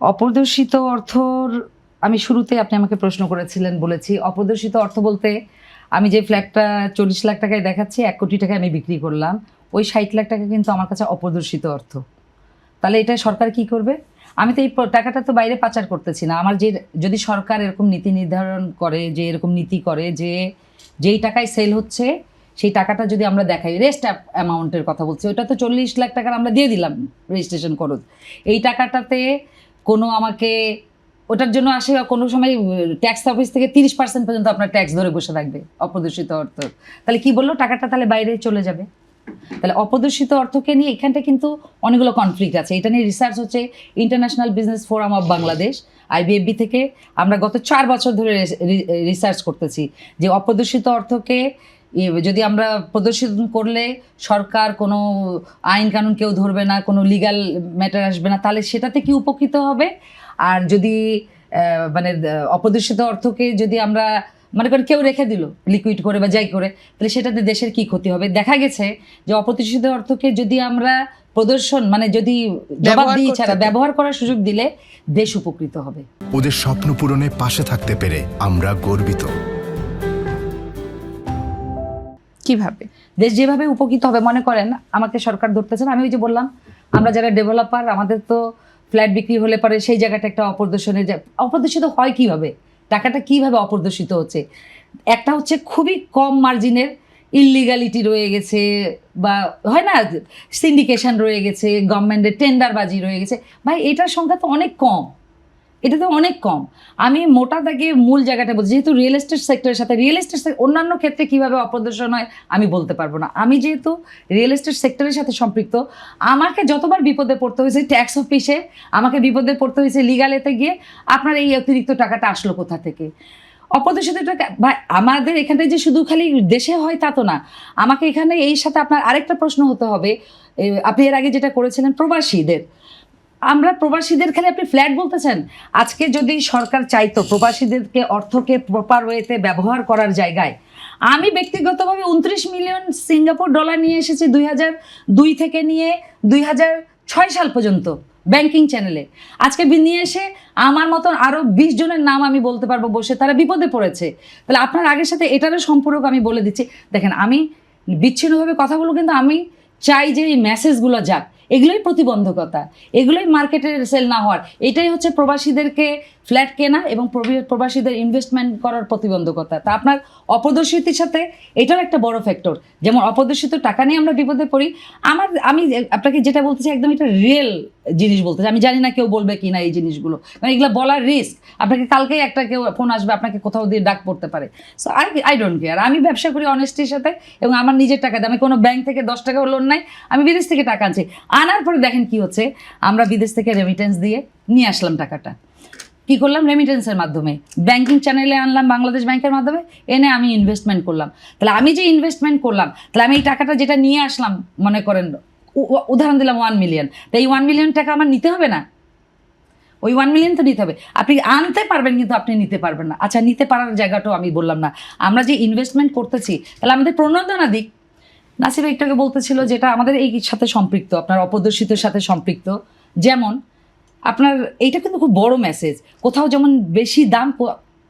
অপ্রদর্শিত অর্থর আমি শুরুতে আপনি আমাকে প্রশ্ন করেছিলেন, বলেছি অপ্রদর্শিত অর্থ বলতে আমি যে ফ্ল্যাটটা 40 লাখ টাকায় দেখাচ্ছি 1 কোটি টাকায় আমি বিক্রি করলাম, ওই 60 লাখ টাকা কিন্তু আমার কাছে অপ্রদর্শিত অর্থ। তাহলে এটা সরকার কি করবে? আমি তো এই টাকাটা তো বাইরে পাচার করতেছি না। আমার যদি সরকার এরকম নীতি নির্ধারণ করে, যে এরকম নীতি করে যে যেই টাকায় সেল হচ্ছে সেই টাকাটা যদি আমরা দেখাই, রেস্ট অ্যামাউন্টের কথা বলছি, ওটা তো 40 লাখ টাকার আমরা দিয়ে দিলাম রেজিস্ট্রেশন খরচ, এই টাকাটাতে কোনো আমাকে ওটার জন্য আসে কোনো সময় ট্যাক্স অফিস থেকে 30% পর্যন্ত আপনার ট্যাক্স ধরে বসে থাকবে অপ্রদর্শিত অর্থ। তাহলে কি বললো, টাকাটা তাহলে বাইরে চলে যাবে। তাহলে অপ্রদর্শিত অর্থকে নিয়ে এখানটা কিন্তু অনেকগুলো কনফ্লিক্ট আছে। এটা নিয়ে রিসার্চ হচ্ছে international business forum of Bangladesh IBFB থেকে। আমরা গত 4 বছর ধরে রিসার্চ করতেছি যে অপ্রদর্শিত অর্থকে যদি আমরা প্রদর্শিত করলে সরকার কোনো আইন কানুন কেউ ধরবে না, কোনো লিগ্যাল ম্যাটার আসবে না, তাহলে সেটাতে কি উপকৃত হবে। আর যদি মানে অপ্রদর্শিত অর্থকে যদি আমরা মনে করেন কেউ রেখে দিল লিকুইড করে বা যাই করে, তাহলে সেটাতে দেশের কি ক্ষতি হবে। দেখা গেছে যে অপ্রদর্শিত অর্থকে যদি আমরা প্রদর্শন মানে যদি জবাবদিহি ছাড়া ব্যবহার করার সুযোগ দিলে দেশ উপকৃত হবে। ওদের স্বপ্ন পূরণে পাশে থাকতে পেরে আমরা গর্বিত। কিভাবে দেশ যেভাবে উপকৃত হবে, মনে করেন আমাকে সরকার ধরতেছেন, আমি ওই যে বললাম আমরা যারা ডেভেলপার আমাদের তো ফ্ল্যাট বিক্রি হলে পরে সেই জায়গাটা একটা অপ্রদর্শিত হয় কিভাবে, টাকাটা কিভাবে অপ্রদর্শিত হচ্ছে। একটা হচ্ছে খুবই কম মার্জিনের ইললিগালিটি রয়ে গেছে, বা হয় না সিন্ডিকেশন রয়ে গেছে, গভর্নমেন্টের টেন্ডারবাজি রয়ে গেছে। ভাই এটার সংখ্যা তো অনেক কম, এটা তো অনেক কম। আমি মোটা দাগে মূল জায়গাটা বলছি, যেহেতু রিয়েল এস্টেট সেক্টরের সাথে অন্যান্য ক্ষেত্রে কীভাবে অপ্রদর্শন হয় আমি বলতে পারবো না। আমি যেহেতু রিয়েল এস্টেট সেক্টরের সাথে সম্পৃক্ত, আমাকে যতবার বিপদে পড়তে হয়েছে ট্যাক্স অফিসে, আমাকে বিপদে পড়তে হয়েছে লিগালেতে গিয়ে, আপনার এই অতিরিক্ত টাকাটা আসলো কোথা থেকে। অপ্রদর্শিত টাকা ভাই আমাদের এখানে যে শুধু খালি দেশে হয় তা তো না। আমাকে এখানে এই সাথে আপনার আরেকটা প্রশ্ন হতে হবে, আপনি এর আগে যেটা করেছিলেন প্রবাসীদের, আমরা প্রবাসীদের খালি আপনি ফ্ল্যাট বলতেছেন। আজকে যদি সরকার চাইতো প্রবাসীদেরকে অর্থকে প্রপার ওয়েতে ব্যবহার করার জায়গায়, আমি ব্যক্তিগতভাবে 29 মিলিয়ন সিঙ্গাপুর ডলার নিয়ে এসেছি 2002 থেকে নিয়ে 2006 সাল পর্যন্ত ব্যাংকিং চ্যানেলে। আজকে নিয়ে এসে আমার মতন আরও 20 জনের নাম আমি বলতে পারবো বসে, তারা বিপদে পড়েছে। তাহলে আপনার আগের সাথে এটারও সম্পর্ক আমি বলে দিচ্ছি। দেখেন আমি বিচ্ছিন্নভাবে কথাগুলো, কিন্তু আমি চাই যে এই মেসেজগুলো যাক, এগুলোই প্রতিবন্ধকতা, এগুলোই মার্কেটের সেল না হওয়ার, এটাই হচ্ছে প্রবাসীদেরকে ফ্ল্যাট কেনা এবং প্রবাসীদের ইনভেস্টমেন্ট করার প্রতিবন্ধকতা। তা আপনার অপ্রদর্শিতির সাথে এটাও একটা বড় ফ্যাক্টর। যেমন অপ্রদর্শিত টাকা নিয়ে আমরা বিপদে পড়ি। আমি আপনাকে যেটা বলতেছি একদম এটা রিয়েল জিনিস বলতেছি। আমি জানি না কেউ বলবে কি না এই জিনিসগুলো, কারণ এগুলো বলার রিস্ক। আপনাকে কালকেই একটা কেউ ফোন আসবে, আপনাকে কোথাও দিয়ে ডাক পড়তে পারে। So I don't care. আমি ব্যবসা করি অনেস্টির সাথে এবং আমার নিজের টাকা দিয়ে, আমি কোনো ব্যাংক থেকে 10 টাকাও লোন নাই, আমি বিদেশ থেকে টাকা আনছি। আনার পরে দেখেন কি হচ্ছে, আমরা বিদেশ থেকে রেমিটেন্স দিয়ে নিয়ে আসলাম টাকাটা। কি করলাম, রেমিটেন্সের মাধ্যমে ব্যাংকিং চ্যানেলে আনলাম, বাংলাদেশ ব্যাংকের মাধ্যমে এনে আমি ইনভেস্টমেন্ট করলাম। তাহলে আমি যে ইনভেস্টমেন্ট করলাম, তাহলে আমি এই টাকাটা যেটা নিয়ে আসলাম, মনে করেন উদাহরণ দিলাম 1 মিলিয়ন, তো এই 1 মিলিয়ন টাকা আমার নিতে হবে না, ওই 1 মিলিয়ন তো নিতে হবে। আপনি আনতে পারবেন কিন্তু আপনি নিতে পারবেন না। আচ্ছা, নিতে পারার জায়গাটাও আমি বললাম না। আমরা যে ইনভেস্টমেন্ট করতেছি, তাহলে আমাদের প্রণোদনা দিক। নাসির একটাকে বলতেছিল যেটা আমাদের এই সাথে সম্পৃক্ত, আপনার অপ্রদর্শিতের সাথে সম্পৃক্ত। যেমন আপনার এইটা কিন্তু খুব বড় মেসেজ। কোথাও যেমন বেশি দাম,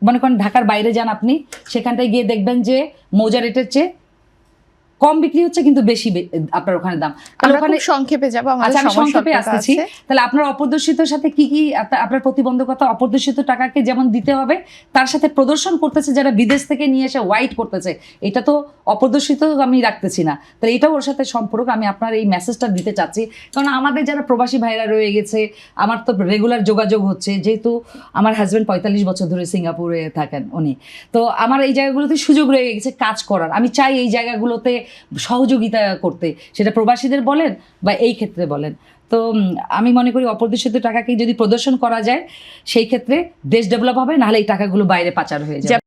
মনে করেন ঢাকার বাইরে যান আপনি, সেখানটায় গিয়ে দেখবেন যে মৌজা রেটের চেয়ে কম বিক্রি হচ্ছে, কিন্তু বেশি আপনার ওখানে দাম। তাহলে ওখানে সংক্ষেপে যাব, আচ্ছা আমি সংক্ষেপে আসতেছি। তাহলে আপনার অপ্রদর্শিতর সাথে কি কি আপনার প্রতিবন্ধকতা, অপ্রদর্শিত টাকাকে যেমন দিতে হবে, তার সাথে প্রদর্শন করতেছে যারা বিদেশ থেকে নিয়ে এসে হোয়াইট করতেছে, এটা তো অপ্রদর্শিত আমি রাখতেছি না। তাহলে এটাও ওর সাথে সম্পর্ক। আমি আপনার এই মেসেজটা দিতে চাচ্ছি, কারণ আমাদের যারা প্রবাসী ভাইরা রয়ে গেছে, আমার তো রেগুলার যোগাযোগ হচ্ছে, যেহেতু আমার হাজব্যান্ড 45 বছর ধরে সিঙ্গাপুরে থাকেন উনি, তো আমার এই জায়গাগুলোতে সুযোগ রয়ে গেছে কাজ করার। আমি চাই এই জায়গাগুলোতে সহযোগিতা করতে, সেটা প্রবাসীদের বলেন বা এই ক্ষেত্রে বলেন। তো আমি মনে করি অপ্রদর্শিত টাকাকে যদি প্রদর্শন করা যায়, সেই ক্ষেত্রে দেশ ডেভেলপ হবে, নাহলে এই টাকাগুলো বাইরে পাচার হয়ে যাবে।